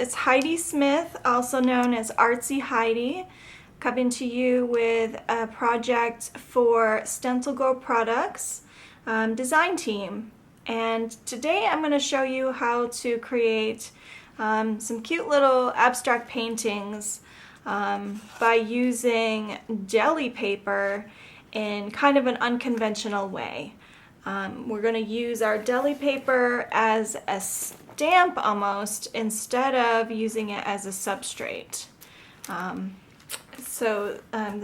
it's Heidi Smith, also known as Artsy Heidi, coming to you with a project for StencilGirl Products design team. And today I'm going to show you how to create some cute little abstract paintings by using Gelli paper in kind of an unconventional way. We're going to use our Gelli paper as a stamp almost instead of using it as a substrate. The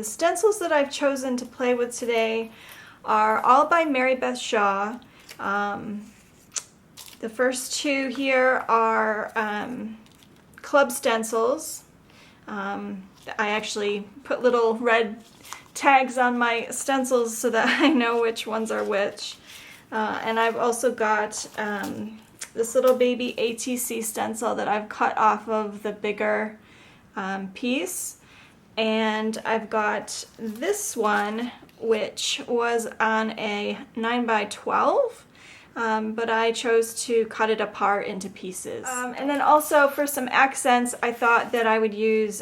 stencils that I've chosen to play with today are all by Mary Beth Shaw. The first two here are club stencils. I actually put little red tags on my stencils so that I know which ones are which. And I've also got this little baby ATC stencil that I've cut off of the bigger piece. And I've got this one, which was on a 9x12, but I chose to cut it apart into pieces. And then also for some accents, I thought that I would use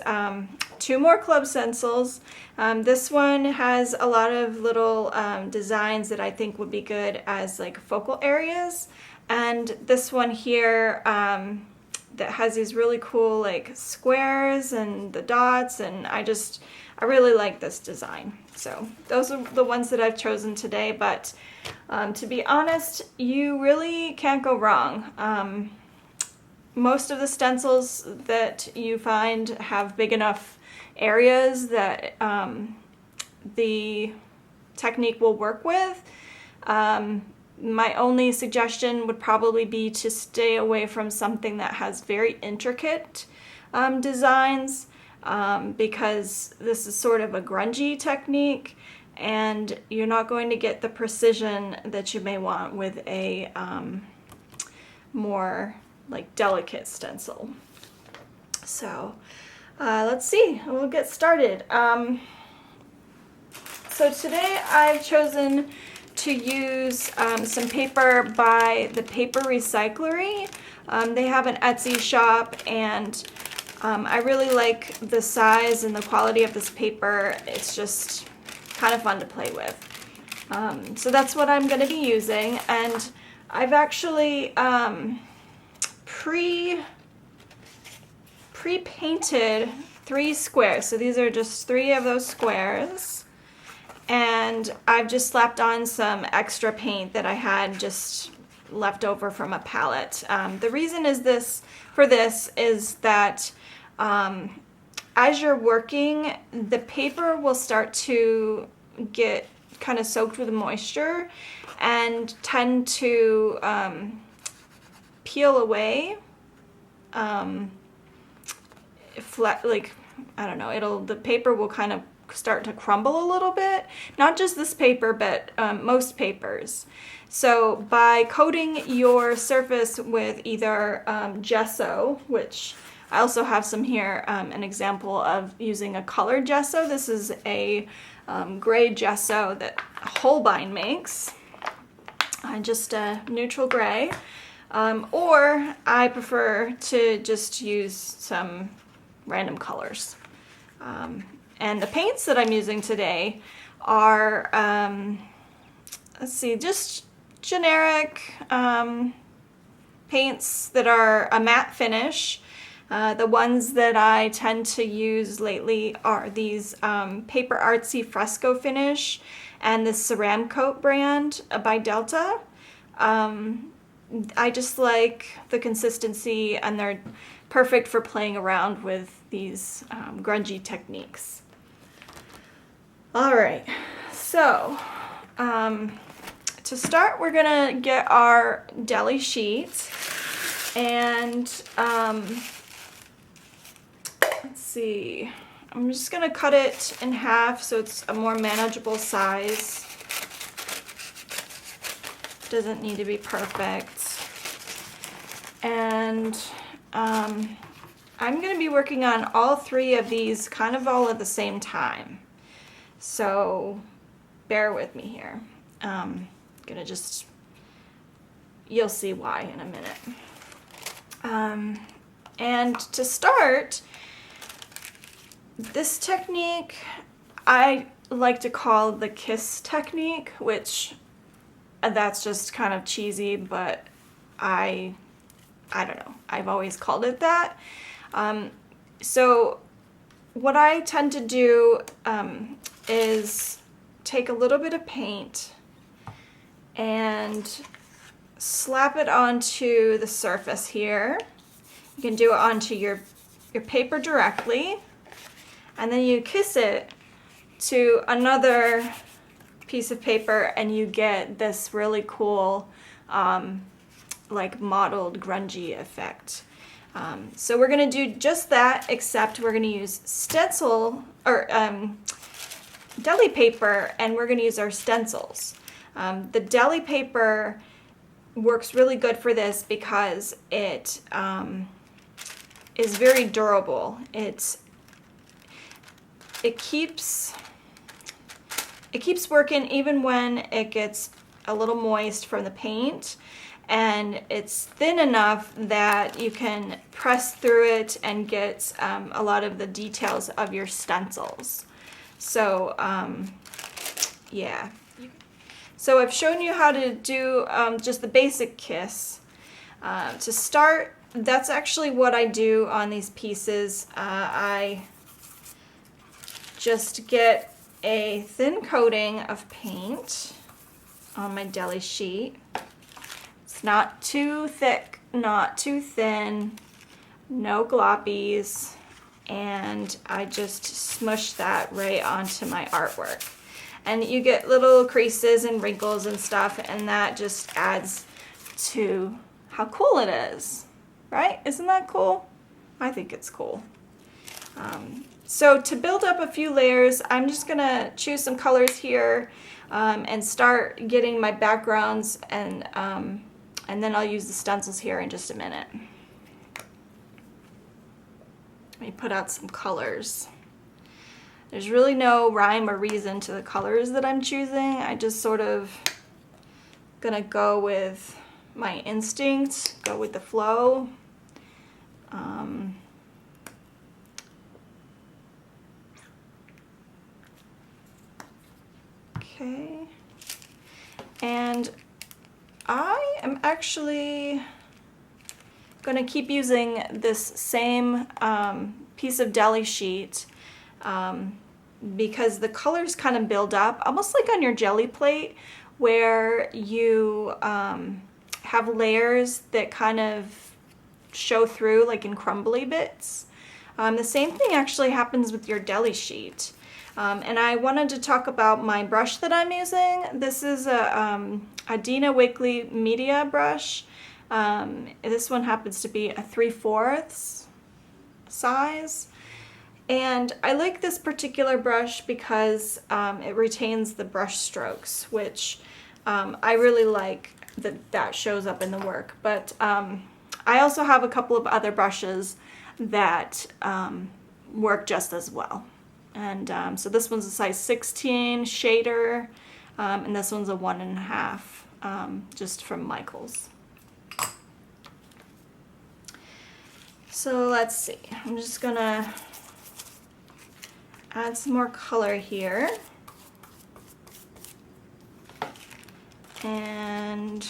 two more club stencils. This one has a lot of little designs that I think would be good as like focal areas. And this one here that has these really cool like squares and the dots, and I really like this design. So those are the ones that I've chosen today, but to be honest, you really can't go wrong. Most of the stencils that you find have big enough areas that the technique will work with. My only suggestion would probably be to stay away from something that has very intricate designs, because this is sort of a grungy technique and you're not going to get the precision that you may want with a more like delicate stencil. So let's see, we'll get started. So today I've chosen to use some paper by the Paper Recyclery. They have an Etsy shop, and I really like the size and the quality of this paper. It's just kind of fun to play with. So that's what I'm going to be using, and I've actually pre-painted 3 squares. So these are just 3 of those squares. And I've just slapped on some extra paint that I had just left over from a palette. The reason is for this is that as you're working, the paper will start to get kind of soaked with moisture and tend to peel away. Like, I don't know, the paper will kind of start to crumble a little bit. Not just this paper, but most papers. So by coating your surface with either gesso, which I also have some here, an example of using a colored gesso. This is a gray gesso that Holbein makes, just a neutral gray, or I prefer to just use some random colors. And the paints that I'm using today are, let's see, just generic paints that are a matte finish. The ones that I tend to use lately are these Paper Artsy Fresco Finish and the Ceramcoat brand by Delta. I just like the consistency, and they're perfect for playing around with these grungy techniques. All right, so to start, we're gonna get our Gelli sheet, and let's see, I'm just gonna cut it in half so it's a more manageable size. Doesn't need to be perfect. And I'm gonna be working on all 3 of these kind of all at the same time. So bear with me here. You'll see why in a minute. And to start, this technique I like to call the kiss technique, which that's just kind of cheesy, but I don't know, I've always called it that. So what I tend to do is take a little bit of paint and slap it onto the surface here. You can do it onto your paper directly, and then you kiss it to another piece of paper and you get this really cool like mottled grungy effect. So we're gonna do just that, except we're gonna use stencil or deli paper, and we're gonna use our stencils. The deli paper works really good for this because it is very durable. It keeps working even when it gets a little moist from the paint, and it's thin enough that you can press through it and get a lot of the details of your stencils. So yeah. So I've shown you how to do just the basic kiss. To start, that's actually what I do on these pieces. I just get a thin coating of paint on my deli sheet. It's not too thick, not too thin, no gloppies, and I just smush that right onto my artwork. And you get little creases and wrinkles and stuff, and that just adds to how cool it is, right? Isn't that cool? I think it's cool. So to build up a few layers, I'm just gonna choose some colors here and start getting my backgrounds, and then I'll use the stencils here in just a minute. Let me put out some colors. There's really no rhyme or reason to the colors that I'm choosing. I just sort of gonna go with my instinct, go with the flow. Okay, and I am actually gonna keep using this same piece of deli sheet because the colors kind of build up, almost like on your jelly plate, where you have layers that kind of show through, like in crumbly bits. The same thing actually happens with your deli sheet. And I wanted to talk about my brush that I'm using. This is a Dina Wakley Media brush. This one happens to be a 3/4 size. And I like this particular brush because it retains the brush strokes, which I really like that shows up in the work. But I also have a couple of other brushes that work just as well. And so this one's a size 16 shader, and this one's a 1.5, just from Michaels. So let's see, I'm just gonna add some more color here. And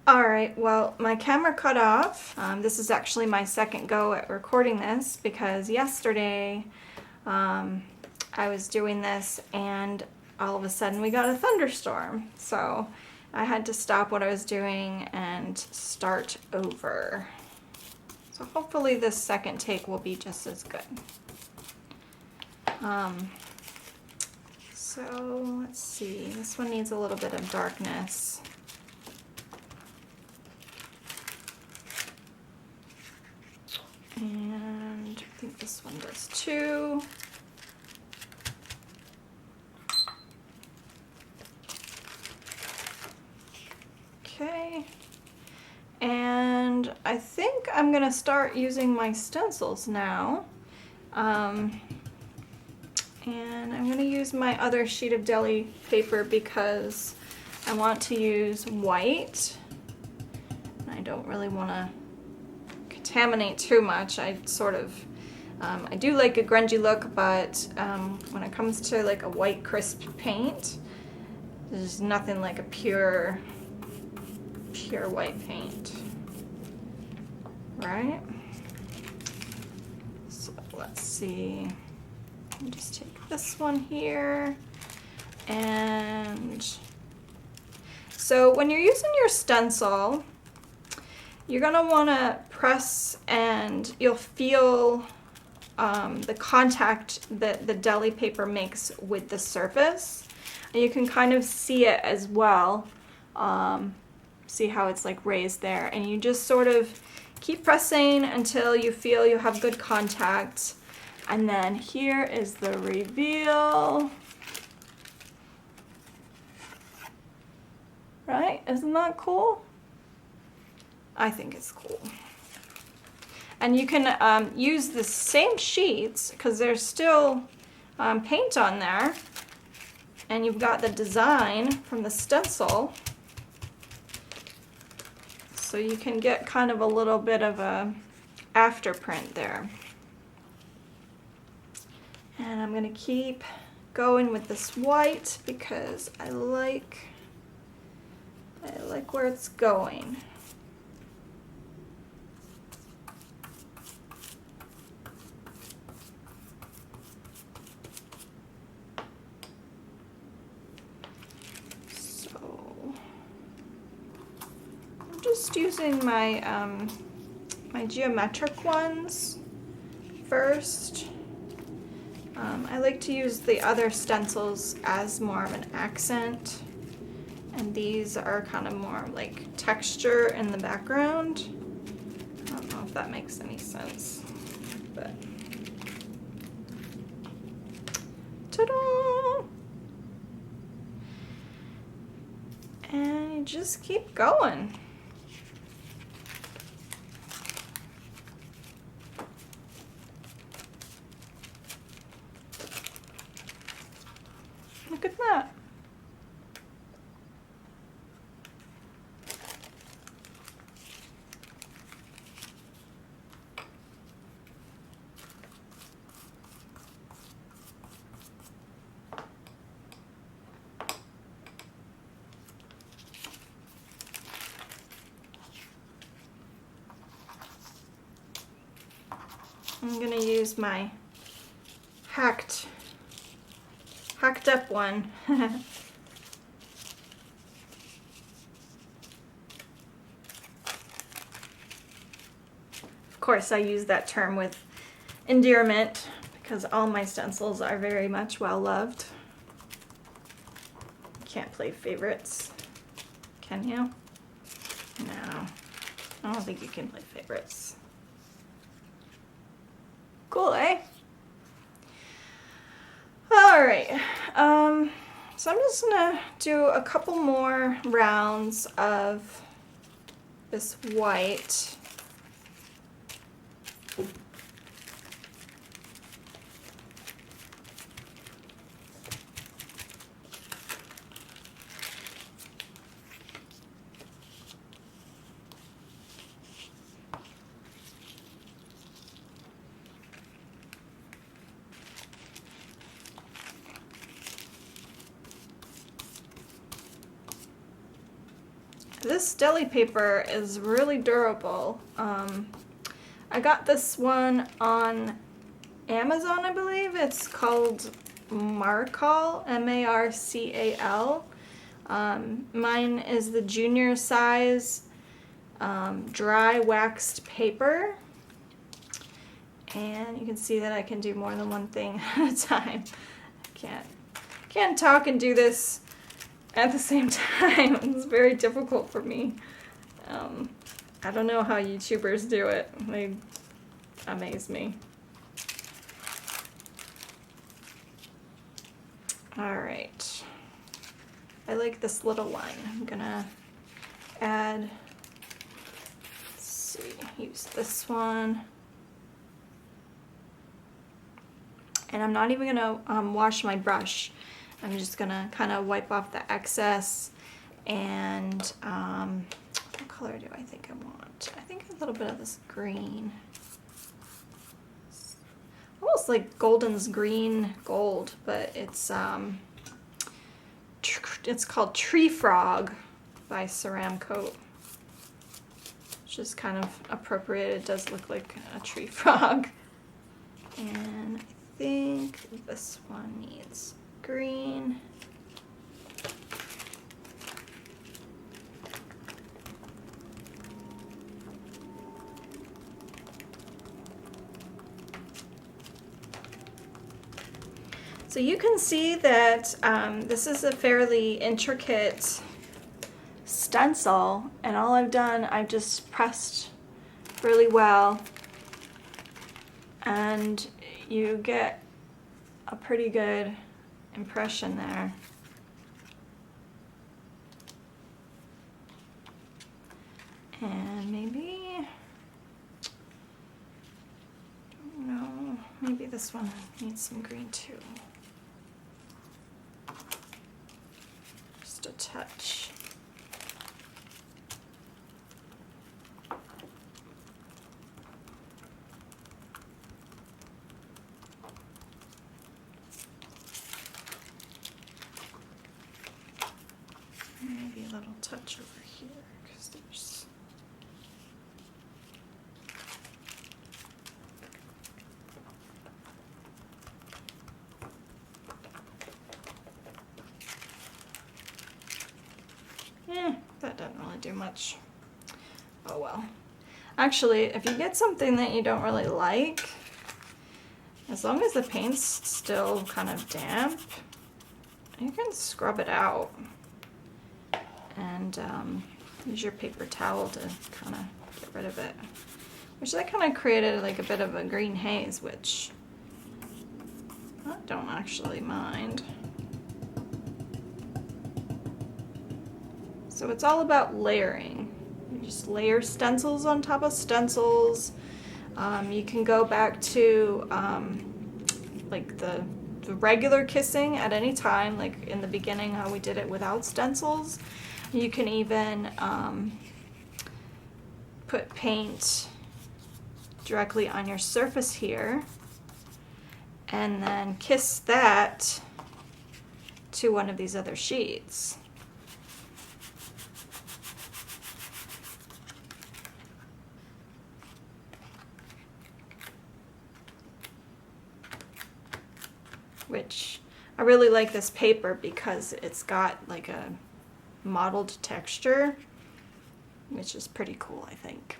all right, well, my camera cut off. This is actually my second go at recording this because yesterday I was doing this and all of a sudden we got a thunderstorm. So I had to stop what I was doing and start over. So hopefully this second take will be just as good. So let's see, this one needs a little bit of darkness. And I think this one does too. Okay. And I think I'm gonna start using my stencils now. And I'm gonna use my other sheet of deli paper because I want to use white. I don't really wanna contaminate too much. I sort of, I do like a grungy look, but when it comes to like a white crisp paint, there's nothing like a pure white paint, right? So let's see, let me just take this one here. And so when you're using your stencil, you're gonna wanna press and you'll feel the contact that the deli paper makes with the surface. And you can kind of see it as well. See how it's like raised there. And you just sort of keep pressing until you feel you have good contact. And then here is the reveal. Right? Isn't that cool? I think it's cool. And you can use the same sheets because there's still paint on there. And you've got the design from the stencil. So you can get kind of a little bit of a after print there. And I'm gonna keep going with this white because I like where it's going. Just using my my geometric ones first. I like to use the other stencils as more of an accent, and these are kind of more like texture in the background. I don't know if that makes any sense, but ta-da! And you just keep going. Look at that. I'm gonna use my hacked up one. Of course, I use that term with endearment because all my stencils are very much well loved. You can't play favorites, can you? No, I don't think you can play favorites. Cool, eh? All right, so I'm just gonna do a couple more rounds of this white. This deli paper is really durable. I got this one on Amazon, I believe. It's called Marcal, M-A-R-C-A-L. Mine is the junior size dry waxed paper. And you can see that I can do more than one thing at a time. I can't talk and do this at the same time. It's very difficult for me. I don't know how YouTubers do it. They amaze me. All right. I like this little one. I'm gonna add, let's see, use this one. And I'm not even gonna wash my brush. I'm just gonna kind of wipe off the excess and color do I think I want? I think a little bit of this green. Almost like Golden's green gold, but it's called Tree Frog by Ceramcoat, which is kind of appropriate. It does look like a tree frog. And I think this one needs green. So you can see that this is a fairly intricate stencil, and all I've done, I've just pressed really well, and you get a pretty good impression there. And maybe, I don't know, maybe this one needs some green too. Just a touch. Maybe a little touch over here, because there's that doesn't really do much. Oh well. Actually, if you get something that you don't really like, as long as the paint's still kind of damp, you can scrub it out and use your paper towel to kind of get rid of it. Which that kind of created like a bit of a green haze, which I don't actually mind. So it's all about layering. You just layer stencils on top of stencils. You can go back to like the regular kissing at any time, like in the beginning how we did it without stencils. You can even put paint directly on your surface here and then kiss that to one of these other sheets. Which I really like this paper because it's got like a mottled texture, which is pretty cool, I think.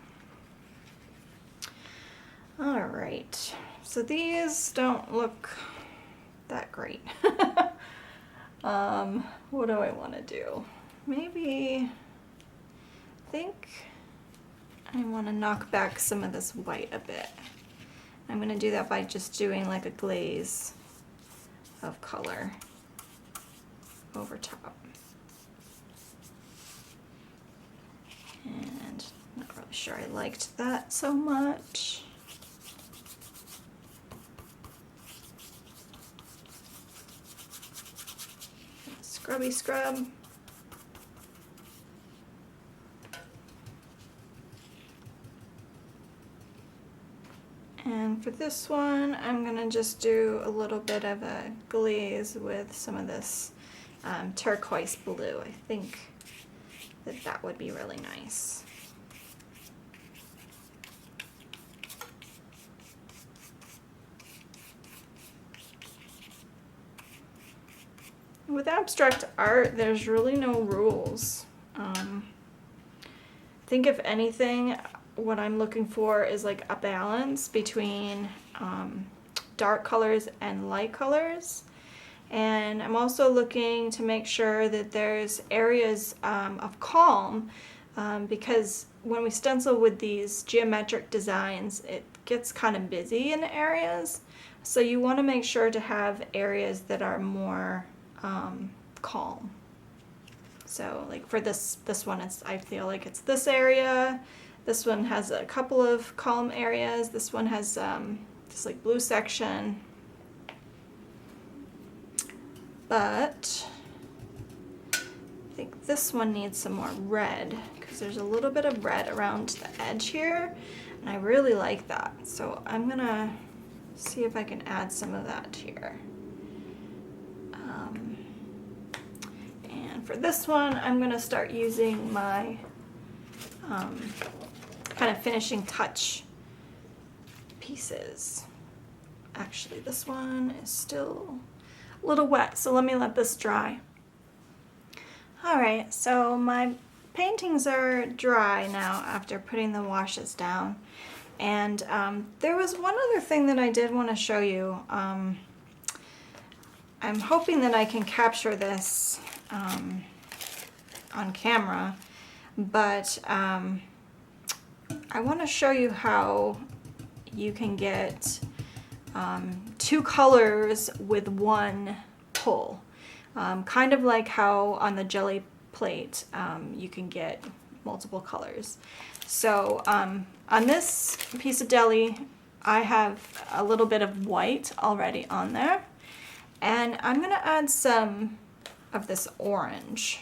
All right, so these don't look that great. What do I want to do? Maybe, I think I want to knock back some of this white a bit. I'm going to do that by just doing like a glaze of color over top. And not really sure I liked that so much. Scrubby scrub. And for this one, I'm gonna just do a little bit of a glaze with some of this turquoise blue. I think that would be really nice. With abstract art, there's really no rules. I think if anything, what I'm looking for is like a balance between dark colors and light colors. And I'm also looking to make sure that there's areas of calm because when we stencil with these geometric designs, it gets kind of busy in areas. So you want to make sure to have areas that are more calm. So like for this one, I feel like it's this area. This one has a couple of calm areas. This one has this like blue section. But I think this one needs some more red because there's a little bit of red around the edge here, and I really like that. So I'm gonna see if I can add some of that here. And for this one, I'm gonna start using my kind of finishing touch pieces. Actually, this one is still a little wet, so let me let this dry. Alright, so my paintings are dry now after putting the washes down. And there was one other thing that I did want to show you. I'm hoping that I can capture this on camera, but I want to show you how you can get two colors with one pull. Kind of like how on the Gelli plate you can get multiple colors. So on this piece of Gelli, I have a little bit of white already on there, and I'm going to add some of this orange.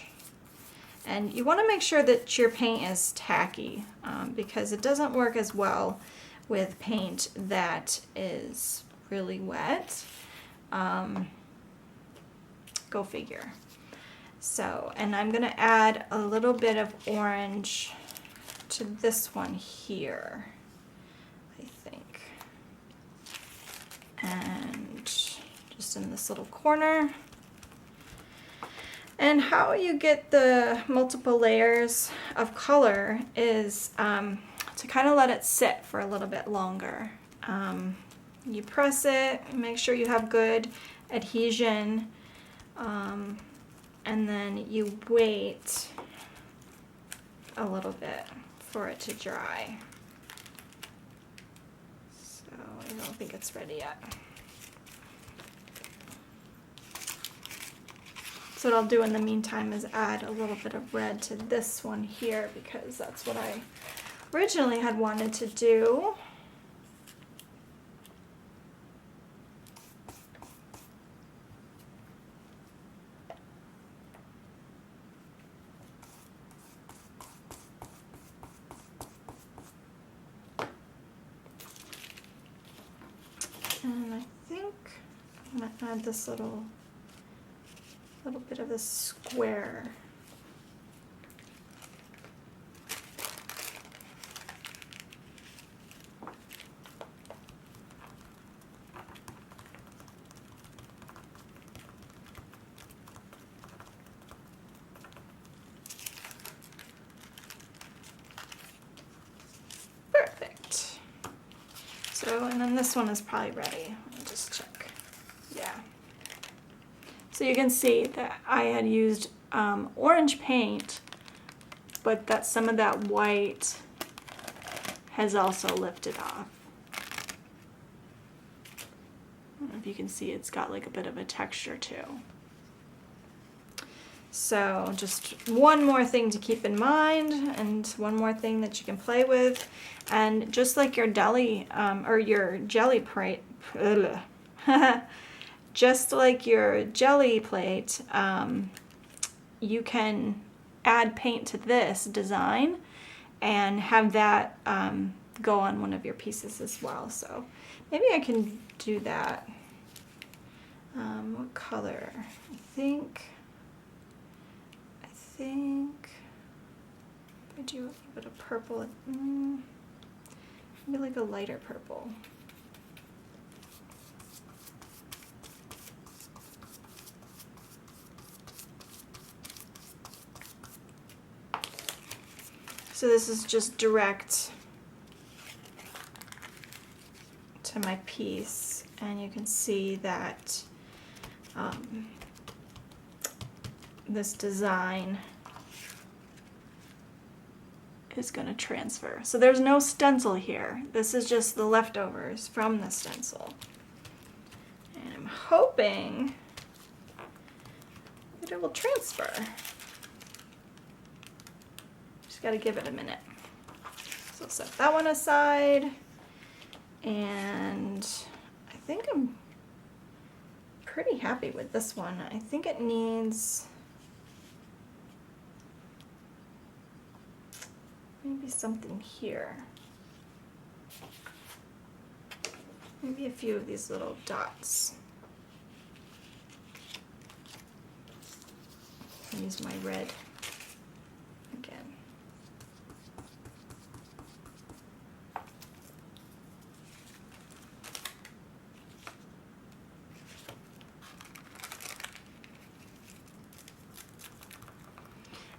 And you want to make sure that your paint is tacky because it doesn't work as well with paint that is really wet. Go figure. So, and I'm going to add a little bit of orange to this one here, I think. And just in this little corner. And how you get the multiple layers of color is to kind of let it sit for a little bit longer. You press it, make sure you have good adhesion, and then you wait a little bit for it to dry. So I don't think it's ready yet. So what I'll do in the meantime is add a little bit of red to this one here because that's what I originally had wanted to do. And I think I'm going to add this little bit of this square. Perfect. So, and then this one is probably ready. Let me just check. Yeah. So you can see that I had used orange paint, but that some of that white has also lifted off. I don't know if you can see it's got like a bit of a texture too. So just one more thing to keep in mind and one more thing that you can play with. And just like your Gelli, or your Gelli plate, just like your Gelli plate, you can add paint to this design and have that go on one of your pieces as well. So maybe I can do that. What color? I think if I do a little bit of purple, maybe like a lighter purple. So this is just direct to my piece, and you can see that this design is going to transfer. So there's no stencil here. This is just the leftovers from the stencil. And I'm hoping that it will transfer. Just got to give it a minute. So I'll set that one aside, and I think I'm pretty happy with this one. I think it needs maybe something here. Maybe a few of these little dots. I'll use my red again.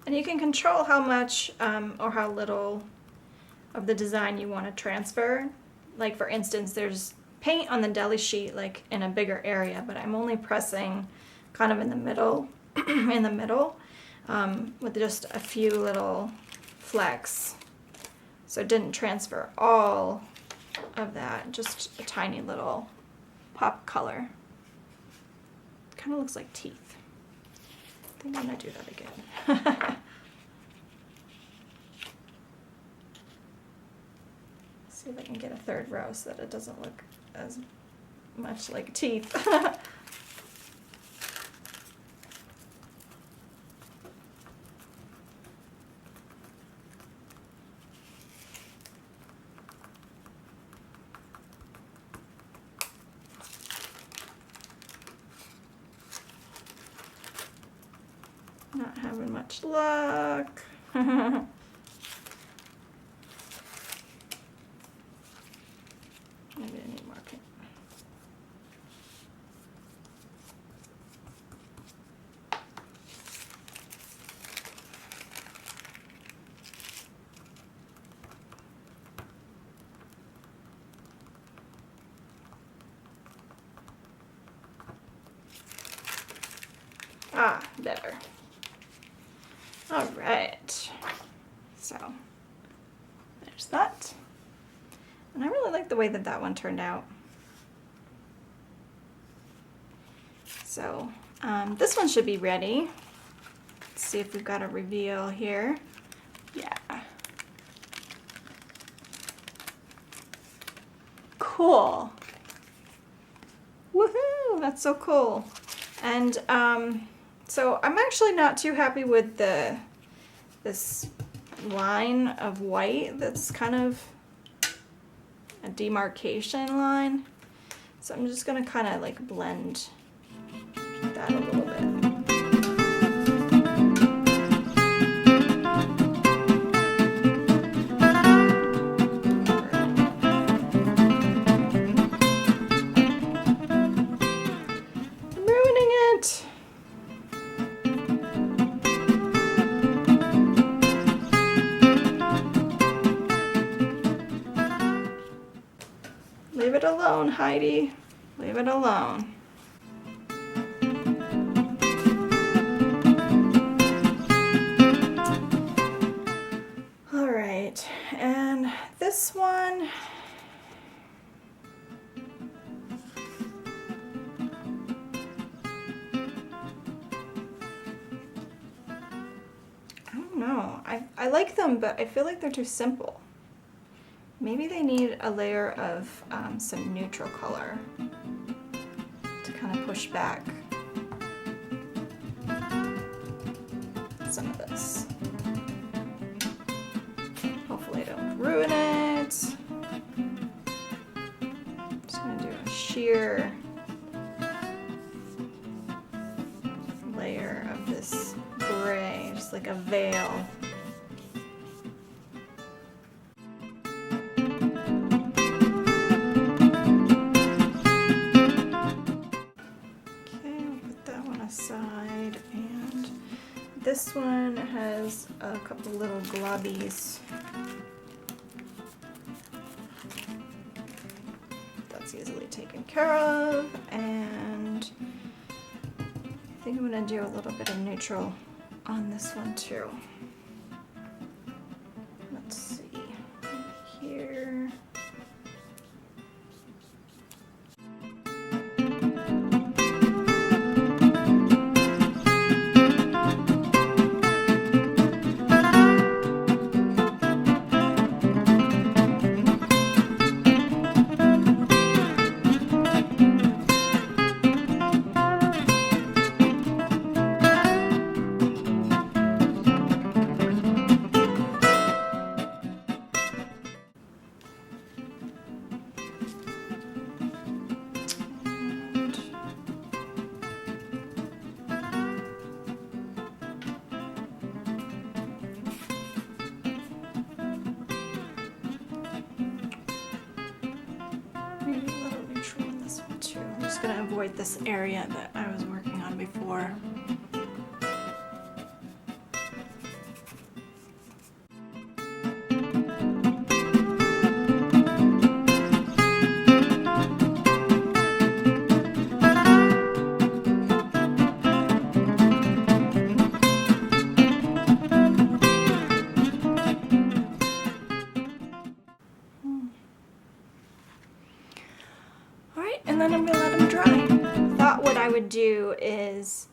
And you can control how much or how little of the design you want to transfer. Like for instance, there's paint on the Gelli sheet like in a bigger area, but I'm only pressing kind of in the middle, with just a few little flecks. So it didn't transfer all of that, just a tiny little pop color. Kind of looks like teeth. I think I'm gonna do that again. See if I can get a third row so that it doesn't look as much like teeth. Not having much luck. Maybe I need more paint. Ah, better. All right, so there's that. And I really like the way that that one turned out. So this one should be ready. Let's see if we've got a reveal here. Yeah. Cool. Woohoo, that's so cool. And so I'm actually not too happy with this line of white that's kind of a demarcation line. So I'm just gonna kind of like blend that a little bit. I'm ruining it. Leave it alone, Heidi. Leave it alone. All right, and this one, I don't know. I like them, but I feel like they're too simple. Maybe they need a layer of some neutral color to kind of push back some of this. Hopefully I don't ruin it. I'm just gonna do a sheer layer of this gray, just like a veil. Aside, and this one has a couple little globbies. That's easily taken care of, and I think I'm going to do a little bit of neutral on this one too. Let's see here. gonna avoid this area that I was working on before. And then I'm gonna let them dry. Thought what I would do is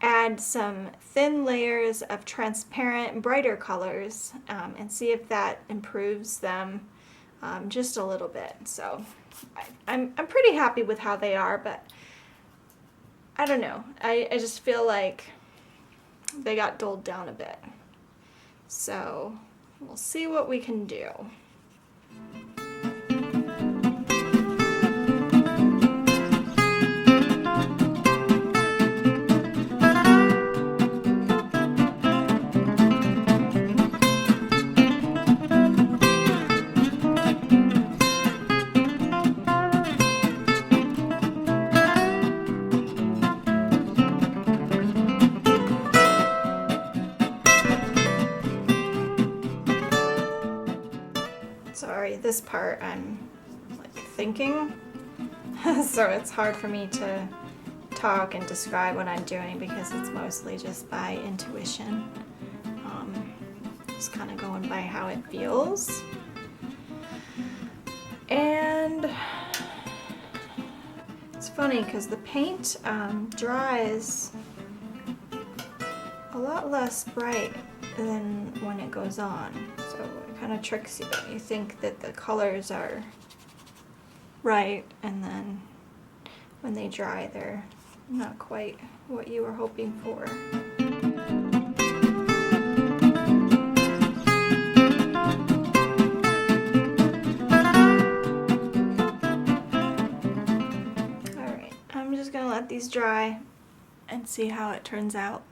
add some thin layers of transparent, brighter colors and see if that improves them just a little bit. So I'm pretty happy with how they are, but I don't know. I just feel like they got dulled down a bit. So we'll see what we can do. Sorry, this part I'm like thinking, so it's hard for me to talk and describe what I'm doing because it's mostly just by intuition. Just kind of going by how it feels. And it's funny because the paint dries a lot less bright than when it goes on. So it kind of tricks you. You think that the colors are right, and then when they dry, they're not quite what you were hoping for. Alright, I'm just gonna let these dry and see how it turns out.